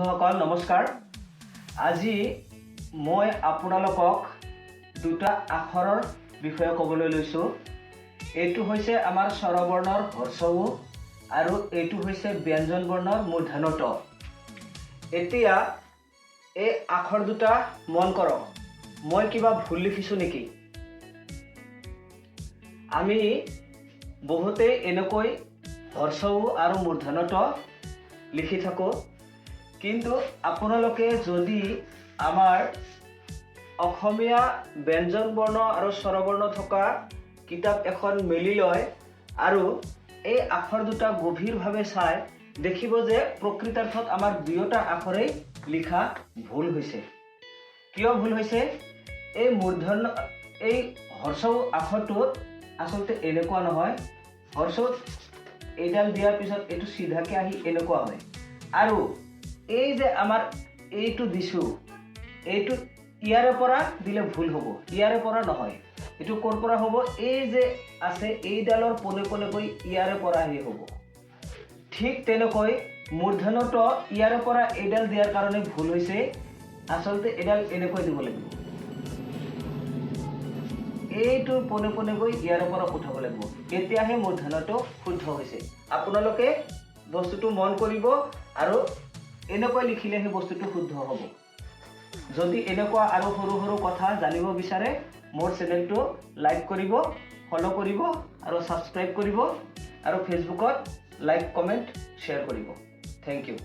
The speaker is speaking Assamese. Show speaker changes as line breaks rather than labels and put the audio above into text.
বন্ধুসকল নমস্কাৰ। আজি মই আপোনালোকক দুটা আখৰৰ বিষয়ে ক'বলৈ লৈছোঁ। এইটো হৈছে আমাৰ স্বৰবৰ্ণৰ হ্ৰস্ব উ আৰু এইটো হৈছে ব্যঞ্জন বৰ্ণৰ মূৰ্ধন্য ট। এতিয়া এই আখৰ দুটা মন কৰক, মই কিবা ভুল লিখিছোঁ নেকি? আমি বহুতেই এনেকৈ হ্ৰস্ব উ আৰু মূৰ্ধন্য ট লিখি থাকোঁ, কিন্তু আপোনালোকে যদি আমাৰ অসমীয়া ব্যঞ্জন বৰ্ণ আৰু স্বৰবৰ্ণ থকা কিতাপ এখন মেলি লয় আৰু এই আখৰ দুটা গভীৰভাৱে চাই দেখিব যে প্ৰকৃতাৰ্থত আমাৰ দুয়োটা আখৰেই লিখা ভুল হৈছে। কিয় ভুল হৈছে? এই হ্ৰস্ব উ আখৰটোত আচলতে এনেকুৱা নহয়। হ্ৰস্ব উত এইডাল দিয়াৰ পিছত এইটো চিধাকে আহি এনেকুৱা হয়, আৰু এই যে আমাৰ এইটো দিছোঁ, এইটো ইয়াৰে পৰা দিলে ভুল হ'ব, ইয়াৰে পৰা নহয়। এইটো ক'ৰ পৰা হ'ব? এই যে আছে এইডালৰ পোনে পোনে গৈ ইয়াৰে পৰা আহি হ'ব। ঠিক তেনেকৈ মূৰ্ধন্য ট ইয়াৰে পৰা এইডাল দিয়াৰ কাৰণে ভুল হৈছে। আচলতে এইডাল এনেকৈ দিব লাগিব, এইটো পোনে পোনে গৈ ইয়াৰে পৰা উঠাব লাগিব, তেতিয়াহে মূৰ্ধন্য ট শুদ্ধ হৈছে। আপোনালোকে বস্তুটো মন কৰিব আৰু এনেকৈ লিখিলেহে বস্তুটো শুদ্ধ হ'ব। যদি এনেকুৱা আৰু সৰু সৰু কথা জানিব বিচাৰে মোৰ চেনেলটো লাইক কৰিব, ফ'ল' কৰিব আৰু ছাবস্ক্ৰাইব কৰিব, আৰু ফেচবুকত লাইক কমেণ্ট শ্বেয়াৰ কৰিব। Thank U.